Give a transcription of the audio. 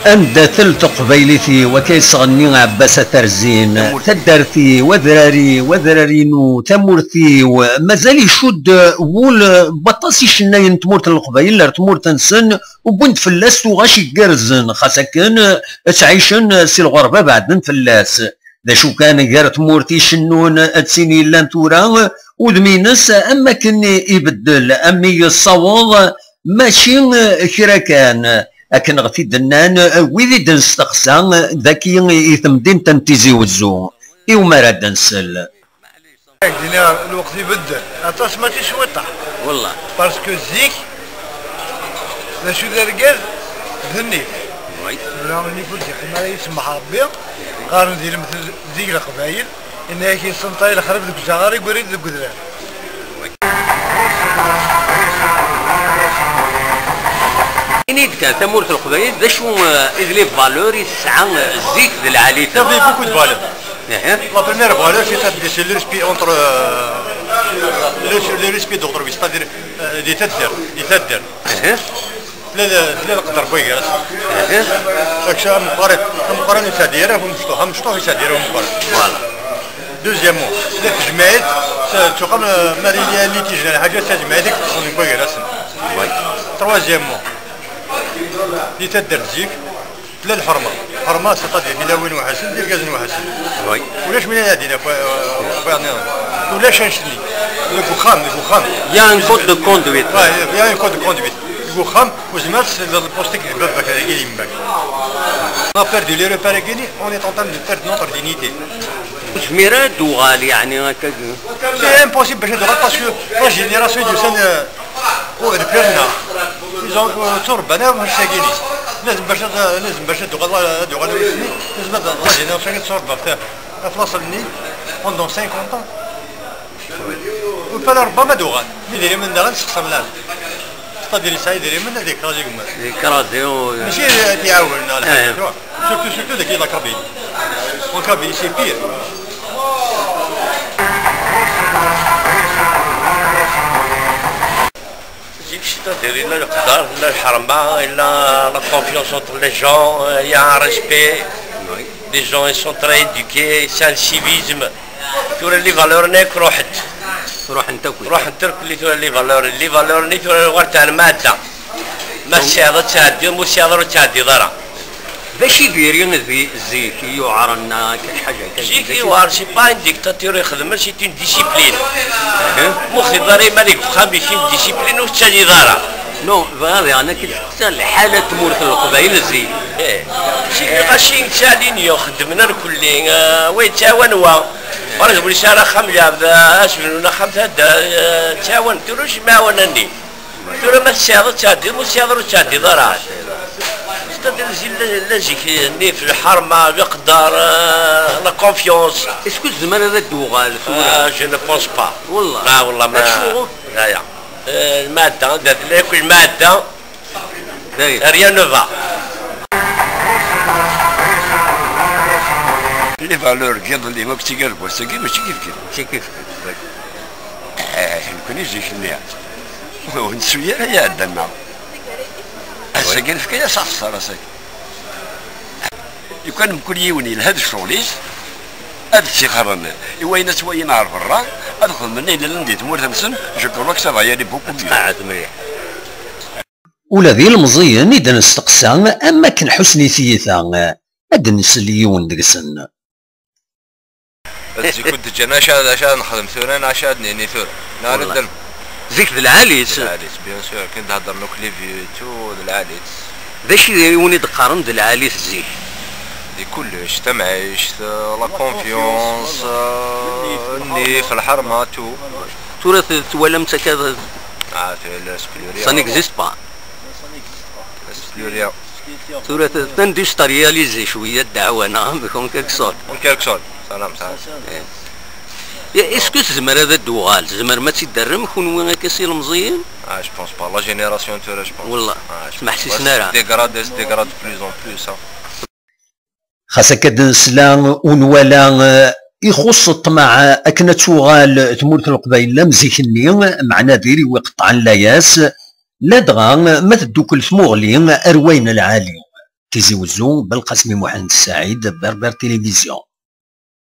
أندثلت قبيلتي وكيصغني عباس ترزين تدرتي وذراري وذرارينو تمورتي ومازال يشد وول بطاسي شناين تمورت القبيل تمورت نسن وبنت فلاس وغاشي كرزن خاصة كان تعيشن سي الغربة بعدن فلاس دا شو كان غير تمورتي شنون تسيني لان تورا ودمينس اما كان يبدل امي الصواب ماشي كرا كان لكن غفي دنان ويدي دنستقسى ذاكي يثمدين تنتيزي وزو إيو ما راه دنسل دينا الوقت يبدل عطاش ما تيشوطح والله باسكو زيك لا شو دار رجال ذني وي راني قلت لك ما يسمح ربي قارن ندير مثل زيك القبايل ان هيك السنطاي الخرب ذوك الجغاري يقول ذوك الذراري كان تمورت القبائل ذا شو إذلي فالور يسعى الزيت ذا العالي Ça fait beaucoup de valeur. La première valeur, c'est le respect entre le respect d'autrui, c'est-à-dire des تدر. لا نقدر بويا. أكشا مقارنة تديره هم شطوه يسديره مقارنة. Voilà. Deuxièmement, لا تجمعت تقام مالية اللي تيجي حاجة تجمعتك تصنع بويا راسن. Troisièmement. اللي تدر زيك لا الحرمه سيطادير الى وين وحسن دير كازن وحسن وي ولاش من هادينا ولاش نشني الفخام يا ان كود دو كوندويت يا ان كود دو كوندويت الفخام وزمات البوستيك بابك كاين يماك ما بيردو لي ريبار كايني اون ايت اون دو بيرد نوتر دينيتي جميرة دوغال يعني هكا سي امبوسيبل باش دوغال باسكو لا جينيراسيون دو سان ريبيرنا إذا تربنا باش ساكيني لازم باش دوغال رسمي لازم هاد لا جينيراسيون تربى في راس النيل بوندون 50 ans وفلا ربما دوغال اللي داير من داغ نسقسم لها تقدر يسعى يدير من هذيك كرازي كما كرازي ماشي تيعاوننا الحاجه سورتو داك لا كابيل وكابيل سي بير C'est-à-dire il a le qdar, il a le harma, il a la confiance entre les gens, il y a un respect, les gens ils sont très éduqués, c'est un civisme. تورا لي فالور نيك روحت روح انت روح انت اللي تورا لي فالور ني تورا الغار تاع الماده ما السياده تعدي مو السياده تعدي ضرا باش يديرين الزيك يعرنا كحاجه زيك يوار سي با ان ديكتاتور يخدم سي تين ديسيبلين مو خضري مالك خامشين ديسيبلين وتاني ضرا نو فهذا انا كنت الحاله تمور في القبائل الزيك شي غاشي تالين يخدمنا الكلين وين تعاونوا وانا تقول لي انا خمجه بدا اشمل خمسه تعاون تروش معاونني ترى ما السياده تعدي مو السياده تعدي ضرا لازيك في الحرمه بقدر لا كونفيونس اسكو الزمان هذا دوغال جو نو بونس با والله لا والله ما لا يا الماده درت لك الماده ريان نوفا لي فالور كيض اللي ما كنتي قلبو ساكي ماشي كيف كون يجي شنيا ونسويا هي عندنا ساكن في كاين صح راسك يكون بكل يوني لهذا الشغليش هذا الشيء خرن وين سوي نعرف برا ادخل مني الا ندي تمور تمسن جو كروك سافا يالي بوكو مليح ولا ذي المزيان اذا نستقسى اما كان حسني ثيثا هاد نسليون دقسن زي كنت جانا عشان نخدم ثورة انا عشان ني ثورة نهار الدم زيك العاليس بيان سور كنت نهضر لو كليفي تو العاليس باش يوني تقارن العاليس زيك دي كلش تمعيش لا كونفيونس ني في الحرمه تو تراث تولمت كذا في السبلوريا سا نيكزيست با السبلوريا تراث تندسترياليزي شويه الدعوانه بكون كيكسول سلام يا اسكو زمر هذا الدوغال زمر ما تيدرم كون وين كاسي المزيان جو بونس با لا جينيراسيون تورا جو بونس والله سمح حسيسنا راه ديغراد بلوز اون بلوس خاصك السلام ونوالا يخص الطمع اكنا توغال تمورت القبايل مزيكني مع نادير ويقطع اللاياس لا دغا ما تدوكل ثموغلي أروين العالي تيزي وزو بالقاسم محمد السعيد بربر تلفزيون.